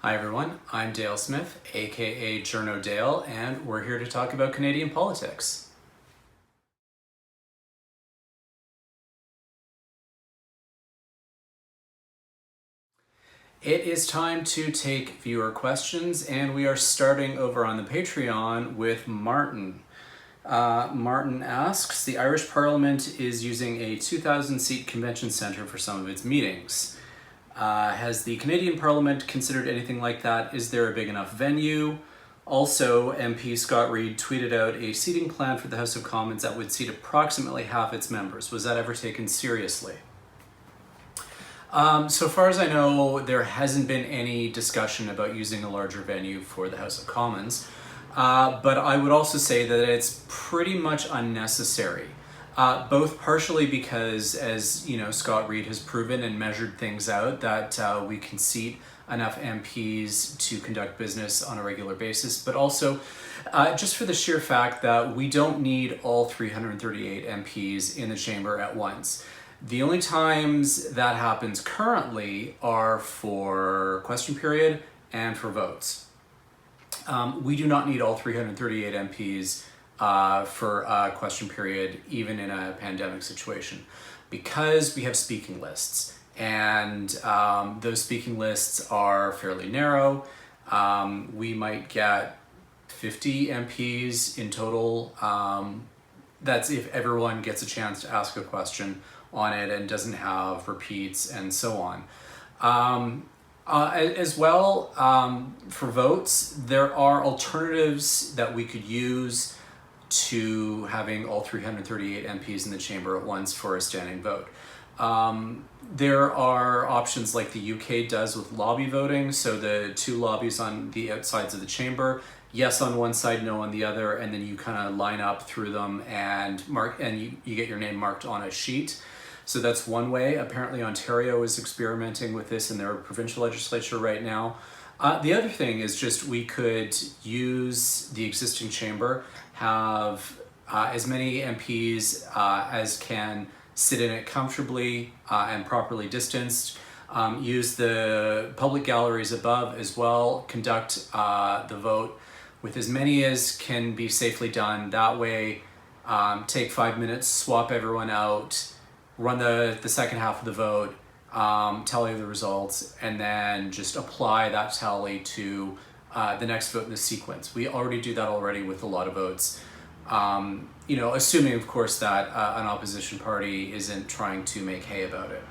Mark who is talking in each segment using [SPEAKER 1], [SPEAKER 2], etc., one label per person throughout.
[SPEAKER 1] Hi everyone, I'm Dale Smith, aka Journo Dale, and we're here to talk about Canadian politics. It is time to take viewer questions, and we are starting over on the Patreon with Martin. Martin asks, the Irish Parliament is using a 2,000-seat convention centre for some of its meetings. Has the Canadian Parliament considered anything like that? Is there a big enough venue? Also, MP Scott Reid tweeted out a seating plan for the House of Commons that would seat approximately half its members. Was that ever taken seriously? So far as I know, there hasn't been any discussion about using a larger venue for the House of Commons. But I would also say that it's pretty much unnecessary. Both partially because, as you know, Scott Reid has proven and measured things out that we can seat enough MPs to conduct business on a regular basis, but also just for the sheer fact that we don't need all 338 MPs in the chamber at once. The only times that happens currently are for question period and for votes. We do not need all 338 MPs for a question period, even in a pandemic situation, because we have speaking lists, and those speaking lists are fairly narrow. We might get 50 MPs in total. That's if everyone gets a chance to ask a question on it and doesn't have repeats and so on. As well, for votes, there are alternatives that we could use to having all 338 MPs in the chamber at once for a standing vote. There are options like the UK does with lobby voting, so the two lobbies on the outsides of the chamber, yes on one side, no on the other, and then you kind of line up through them and mark, and you get your name marked on a sheet. So that's one way. Apparently Ontario is experimenting with this in their provincial legislature right now. The other thing is just we could use the existing chamber, have as many MPs as can sit in it comfortably and properly distanced, use the public galleries above as well, conduct the vote with as many as can be safely done. That way, take 5 minutes, swap everyone out, run the second half of the vote, tally the results, and then just apply that tally to the next vote in the sequence. We already do that already with a lot of votes. Assuming, of course, that an opposition party isn't trying to make hay about it,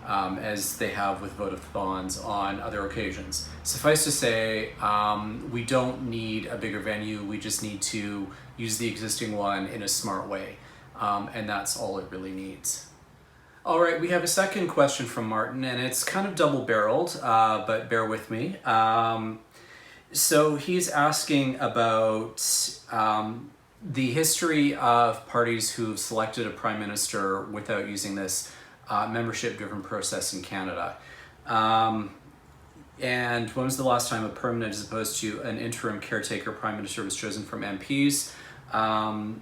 [SPEAKER 1] as they have with vote-a-thons on other occasions. Suffice to say, we don't need a bigger venue. We just need to use the existing one in a smart way, and that's all it really needs. All right, we have a second question from Martin, and it's kind of double-barreled, but bear with me. So he's asking about the history of parties who've selected a prime minister without using this membership-driven process in Canada. And when was the last time a permanent as opposed to an interim caretaker prime minister was chosen from MPs?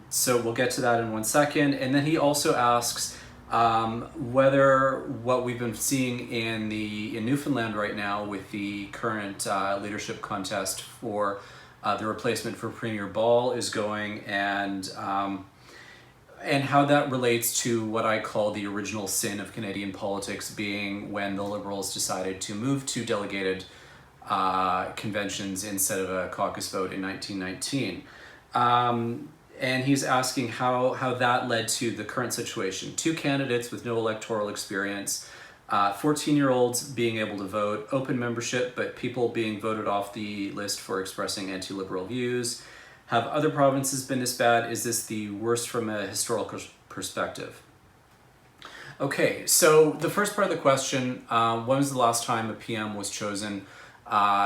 [SPEAKER 1] So we'll get to that in 1 second. And then he also asks whether what we've been seeing in Newfoundland right now with the current leadership contest for the replacement for Premier Ball is going, and how that relates to what I call the original sin of Canadian politics, being when the Liberals decided to move to delegated conventions instead of a caucus vote in 1919. And he's asking how that led to the current situation. Two candidates with no electoral experience, 14-year-olds being able to vote, open membership, but people being voted off the list for expressing anti-liberal views. Have other provinces been this bad? Is this the worst from a historical perspective? Okay, so the first part of the question, when was the last time a PM was chosen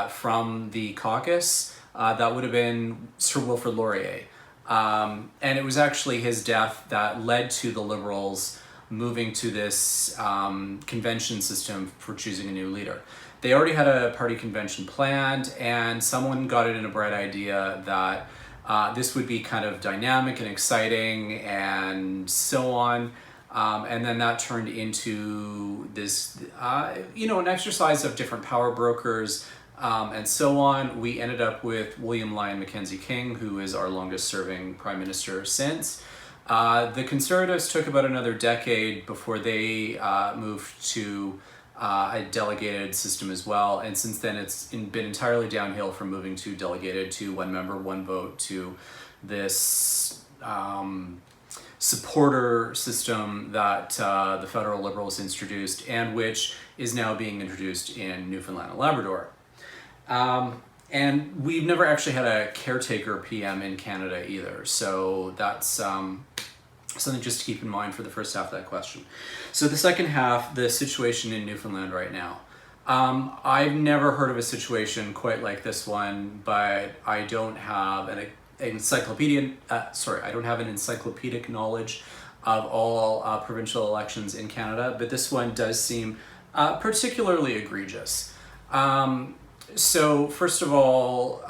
[SPEAKER 1] from the caucus? That would have been Sir Wilfrid Laurier. And it was actually his death that led to the Liberals moving to this convention system for choosing a new leader. They already had a party convention planned, and someone got it in a bright idea that this would be kind of dynamic and exciting and so on. And then that turned into this, an exercise of different power brokers and so on. We ended up with William Lyon Mackenzie King, who is our longest serving prime minister since. The Conservatives took about another decade before they moved to a delegated system as well, and since then it's been entirely downhill from moving to delegated to one member, one vote to this supporter system that the federal Liberals introduced, and which is now being introduced in Newfoundland and Labrador. And we've never actually had a caretaker PM in Canada either, so that's something just to keep in mind for the first half of that question. So the second half, the situation in Newfoundland right now. I've never heard of a situation quite like this one, but I don't have an encyclopedic knowledge of all provincial elections in Canada, but this one does seem particularly egregious. So first of all,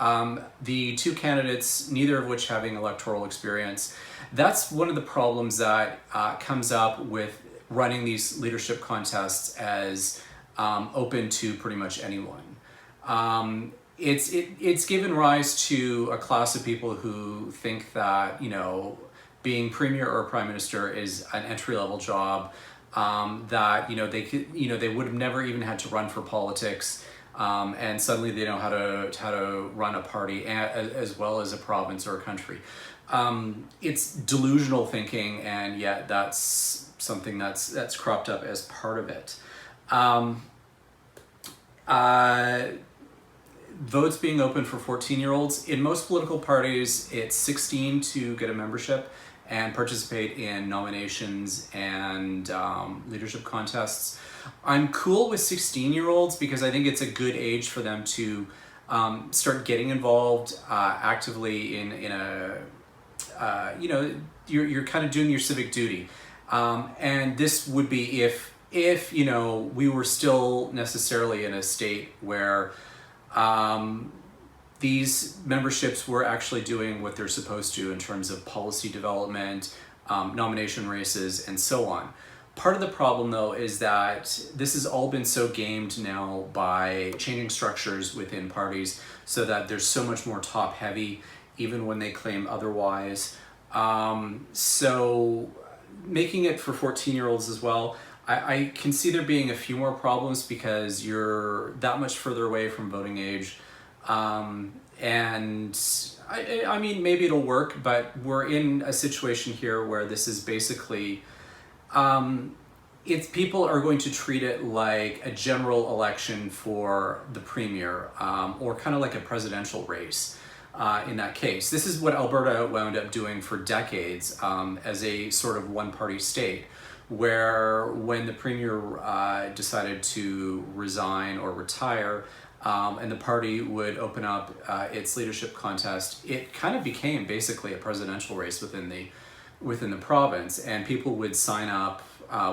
[SPEAKER 1] the two candidates, neither of which having electoral experience, that's one of the problems that comes up with running these leadership contests as open to pretty much anyone. It's given rise to a class of people who think that, you know, being premier or prime minister is an entry-level job, that, you know, they would have never even had to run for politics, and suddenly they know how to run a party as well as a province or a country. It's delusional thinking, and yet that's something that's cropped up as part of it. Votes being open for 14-year-olds. In most political parties, it's 16 to get a membership and participate in nominations and leadership contests. I'm cool with 16-year-olds because I think it's a good age for them to start getting involved actively in a, you know, you're kind of doing your civic duty. And this would be if you know, we were still necessarily in a state where these memberships were actually doing what they're supposed to in terms of policy development, nomination races, and so on. Part of the problem, though, is that this has all been so gamed now by changing structures within parties so that there's so much more top-heavy, even when they claim otherwise. So making it for 14-year-olds as well, I can see there being a few more problems because you're that much further away from voting age. And I mean, maybe it'll work, but we're in a situation here where this is basically, people are going to treat it like a general election for the premier, or kind of like a presidential race. In that case, this is what Alberta wound up doing for decades, as a sort of one-party state, where when the premier decided to resign or retire, and the party would open up its leadership contest, it kind of became basically a presidential race within the province, and people would sign up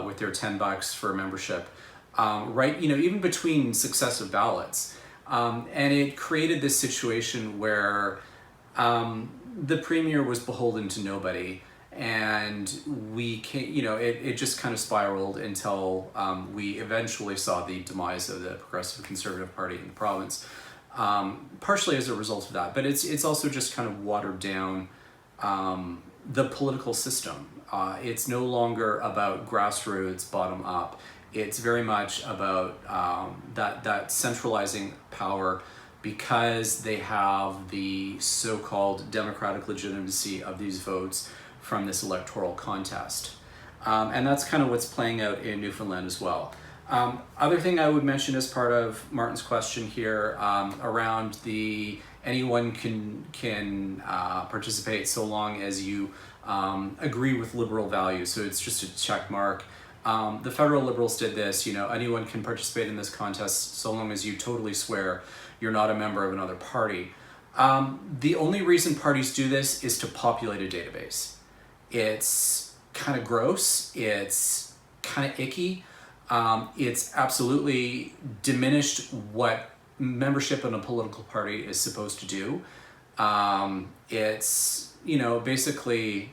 [SPEAKER 1] with their $10 for membership, right? You know, even between successive ballots, and it created this situation where the premier was beholden to nobody. And it just kind of spiraled until we eventually saw the demise of the Progressive Conservative Party in the province, partially as a result of that. But it's also just kind of watered down the political system. It's no longer about grassroots, bottom up. It's very much about that centralizing power, because they have the so-called democratic legitimacy of these votes from this electoral contest. And that's kind of what's playing out in Newfoundland as well. Other thing I would mention as part of Martin's question here, around the anyone can participate so long as you agree with Liberal values, so it's just a check mark. The federal Liberals did this, you know, anyone can participate in this contest so long as you totally swear you're not a member of another party. The only reason parties do this is to populate a database. It's kind of gross, it's kind of icky, it's absolutely diminished what membership in a political party is supposed to do. It's, you know, basically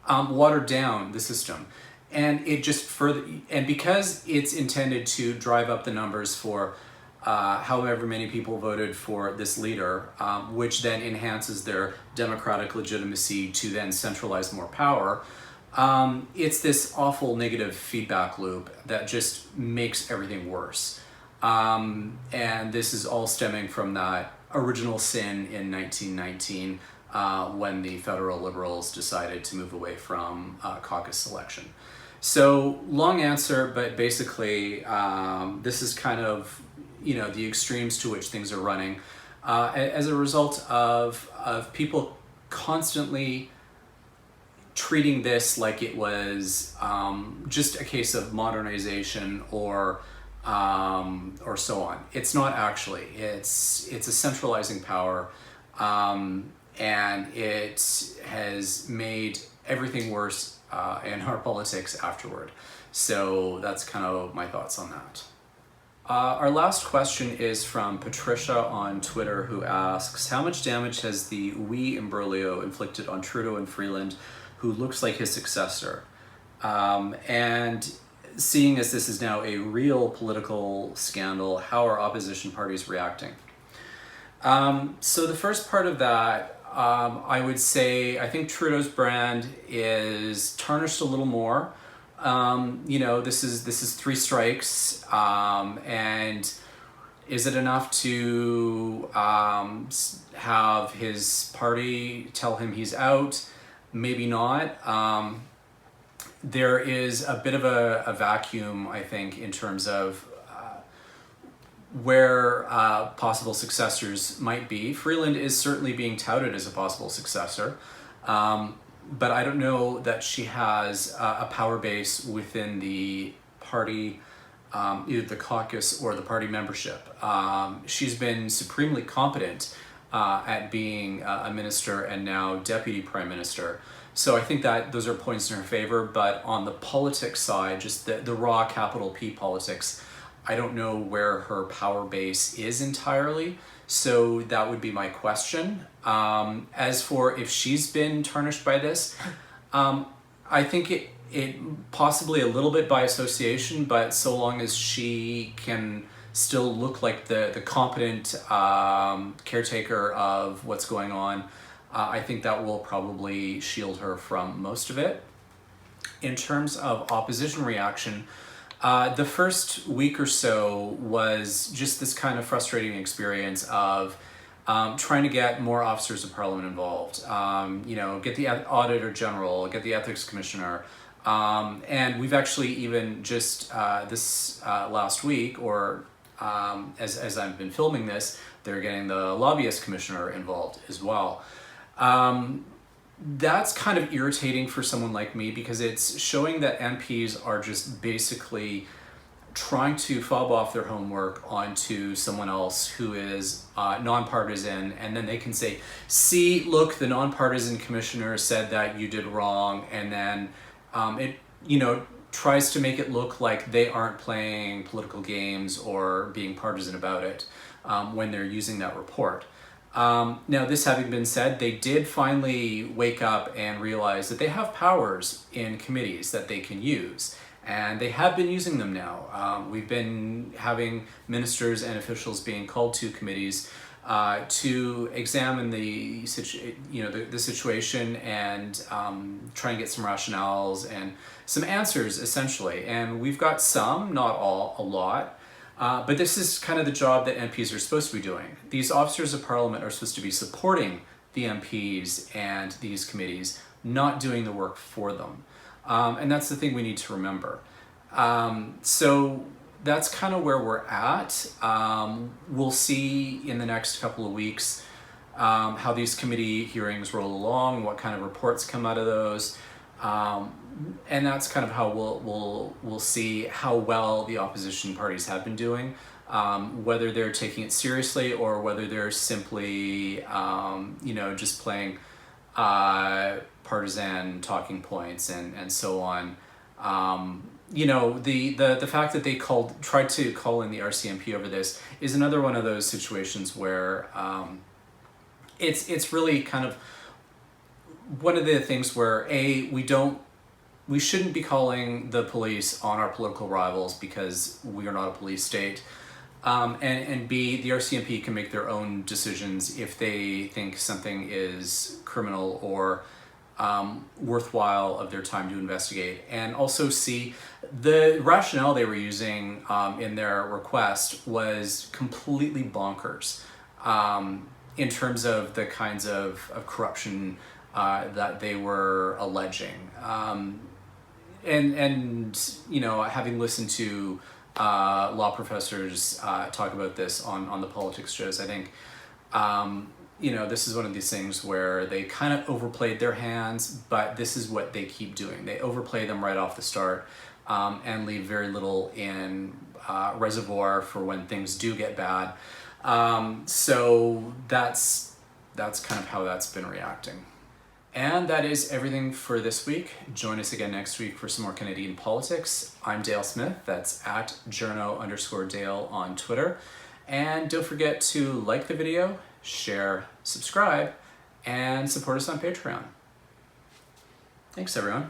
[SPEAKER 1] watered down the system. And it just further, and because it's intended to drive up the numbers for however many people voted for this leader, which then enhances their democratic legitimacy to then centralize more power. It's this awful negative feedback loop that just makes everything worse. And this is all stemming from that original sin in 1919 when the federal liberals decided to move away from caucus selection. So long answer, but basically this is kind of the extremes to which things are running as a result of people constantly treating this like it was just a case of modernization or so on. It's not actually. It's a centralizing power, and it has made everything worse in our politics afterward. So that's kind of my thoughts on that. Our last question is from Patricia on Twitter, who asks, how much damage has the We imbroglio inflicted on Trudeau and Freeland, who looks like his successor? And seeing as this is now a real political scandal, how are opposition parties reacting? So the first part of that, I would say, I think Trudeau's brand is tarnished a little more. This is 3 strikes, and is it enough to have his party tell him he's out? Maybe not. There is a bit of a vacuum, I think, in terms of where possible successors might be. Freeland is certainly being touted as a possible successor. But I don't know that she has a power base within the party, either the caucus or the party membership. She's been supremely competent at being a minister and now deputy prime minister. So I think that those are points in her favor. But on the politics side, just the raw capital P politics, I don't know where her power base is entirely. So that would be my question. As for if she's been tarnished by this, I think it possibly a little bit by association, but so long as she can still look like the competent caretaker of what's going on, I think that will probably shield her from most of it. In terms of opposition reaction, the first week or so was just this kind of frustrating experience of trying to get more officers of parliament involved, get the auditor general, get the ethics commissioner, and we've actually even just this last week, or as I've been filming this, they're getting the lobbyist commissioner involved as well. That's kind of irritating for someone like me because it's showing that MPs are just basically trying to fob off their homework onto someone else who is nonpartisan, and then they can say, see, look, the nonpartisan commissioner said that you did wrong, and then it tries to make it look like they aren't playing political games or being partisan about it when they're using that report. Now, this having been said, they did finally wake up and realize that they have powers in committees that they can use, and they have been using them now. We've been having ministers and officials being called to committees to examine the situation and try and get some rationales and some answers, essentially. And we've got some, not all, a lot. But this is kind of the job that MPs are supposed to be doing. These officers of parliament are supposed to be supporting the MPs and these committees, not doing the work for them. And that's the thing we need to remember. So that's kind of where we're at. We'll see in the next couple of weeks how these committee hearings roll along, what kind of reports come out of those. And that's kind of how we'll see how well the opposition parties have been doing, whether they're taking it seriously or whether they're simply, just playing partisan talking points and so on. The fact that they tried to call in the RCMP over this is another one of those situations where it's really kind of one of the things where we shouldn't be calling the police on our political rivals because we are not a police state. And B, the RCMP can make their own decisions if they think something is criminal or worthwhile of their time to investigate. And also C, the rationale they were using in their request was completely bonkers in terms of the kinds of corruption that they were alleging. And you know, having listened to law professors talk about this on the politics shows, I think you know, this is one of these things where they kind of overplayed their hands, but this is what they keep doing. They overplay them right off the start and leave very little in reservoir for when things do get bad. So that's kind of how that's been reacting. And that is everything for this week. Join us again next week for some more Canadian politics. I'm Dale Smith. That's at journo_Dale on Twitter. And don't forget to like the video, share, subscribe, and support us on Patreon. Thanks, everyone.